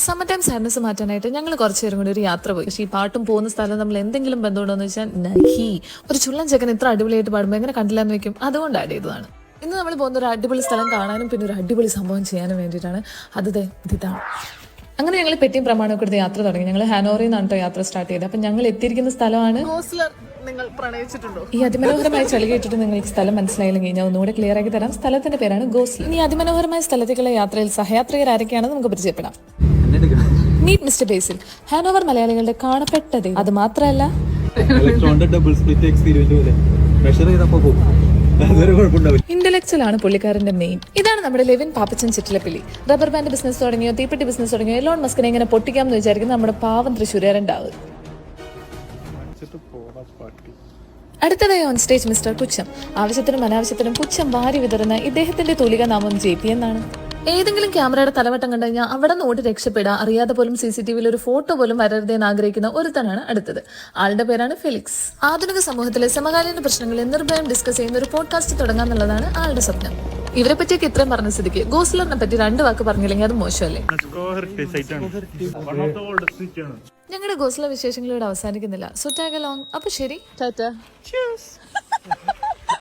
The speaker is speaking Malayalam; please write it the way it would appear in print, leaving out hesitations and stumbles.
സമ്മർ ടൈം സാഡ്നസ് മാറ്റാനായിട്ട് ഞങ്ങൾ കുറച്ചു നേരം കൂടി ഒരു യാത്ര പോയി. പക്ഷേ ഈ പാട്ടും പോകുന്ന സ്ഥലം നമ്മൾ എന്തെങ്കിലും ബന്ധമുണ്ടോ എന്ന് വെച്ചാൽ നഹി. ഒരു ചുള്ളൻ ചെക്കൻ ഇത്ര അടിപൊളിയായിട്ട് പാടുമ്പോൾ എങ്ങനെ കണ്ടില്ല എന്ന് വെക്കും. അതുകൊണ്ട് ആഡ് ചെയ്തതാണ്. ഇന്ന് നമ്മൾ പോകുന്ന ഒരു അടിപൊളി സ്ഥലം കാണാനും പിന്നെ ഒരു അടിപൊളി സംഭവം ചെയ്യാനും വേണ്ടിയിട്ടാണ്. ഇതാണ്. അങ്ങനെ ഞങ്ങൾ പെട്ടിയും പ്രമാണമൊക്കെ എടുത്ത് യാത്ര തുടങ്ങി. ഞങ്ങൾ ഹാനോറിൽ നിന്നാണ് യാത്ര സ്റ്റാർട്ട് ചെയ്തത്. അപ്പം ഞങ്ങൾ എത്തിയിരിക്കുന്ന സ്ഥലമാണ് ഗോസ്ലർ. നിങ്ങൾ പ്രണയിച്ചിട്ടുണ്ടോ? ഈ അതിമനോഹരമായ ചളി കേട്ടിട്ട് നിങ്ങൾക്ക് സ്ഥലം മനസ്സിലായില്ലെങ്കിൽ ഞാൻ ഒന്നുകൂടെ ക്ലിയർ ആക്കി തരാം. സ്ഥലത്തിന്റെ പേരാണ് ഗോസ്ലർ. ഈ അതിമനോഹരമായ സ്ഥലത്തേക്കുള്ള യാത്രയിൽ സഹയാത്രികർ ആരൊക്കെയാണെന്ന് നമുക്ക് പരിചയപ്പെടാം. മീറ്റ് മിസ്റ്റർ ബേസിൽ, ഹാനോവർ മലയാളികളുടെ കാണപ്പെട്ടത്. അത് മാത്രമല്ല ഇന്റലക്ച്വൽ ആണ് പുള്ളിക്കാരന്റെ മെയിൻ. ഇതാണ് നമ്മുടെ Levin Pappachan Chittilappilly. Rubber band business തുടങ്ങിയോ തീപ്പെട്ടി ബിസിനസ് തുടങ്ങിയോ എലോൺ മസ്കിനെ ഇങ്ങനെ പൊട്ടിക്കാം എന്ന് വിചാരിക്കുന്ന നമ്മുടെ പാവം തൃശ്ശൂരുകാരുണ്ടാവും. അടുത്തതായി ഓൺ സ്റ്റേജ് മിസ്റ്റർ പുച്ഛം. ആവശ്യത്തിനും അനാവശ്യത്തിനും പുച്ഛം വാരി വിതറുന്ന ഇദ്ദേഹത്തിന്റെ തൂലിക നാമം JP എന്നാണ്. ഏതെങ്കിലും ക്യാമറയുടെ തലവട്ടം കണ്ടു കഴിഞ്ഞാൽ അവിടെ നിന്ന് ഓടി രക്ഷപ്പെടാൻ അറിയാതെ പോലും CCTVയിൽ ഒരു ഫോട്ടോ പോലും വരരുതെന്ന് ആഗ്രഹിക്കുന്ന ഒരുത്തനാണ് അടുത്തത്. ആളുടെ പേരാണ് ഫെലിക്സ്. ആധുനിക സമൂഹത്തിലെ സമകാലീന പ്രശ്നങ്ങളെ നിർഭയം ഡിസ്കസ് ചെയ്യുന്ന ഒരു പോഡ്കാസ്റ്റ് തുടങ്ങാന്നുള്ളതാണ് ആളുടെ സ്വപ്നം. ഇവരെ പറ്റിയൊക്കെ ഇത്രയും പറഞ്ഞ സ്ഥിതിക്ക് ഗോസ്ലറിനെ പറ്റി 2 വാക്ക് പറഞ്ഞില്ലെങ്കിൽ അത് മോശമല്ലേ. ഞങ്ങളുടെ ഗോസ്ലർ വിശേഷങ്ങൾ ഇവിടെ അവസാനിക്കുന്നില്ല. So tag along. അപ്പൊ ശരി, ടാറ്റ.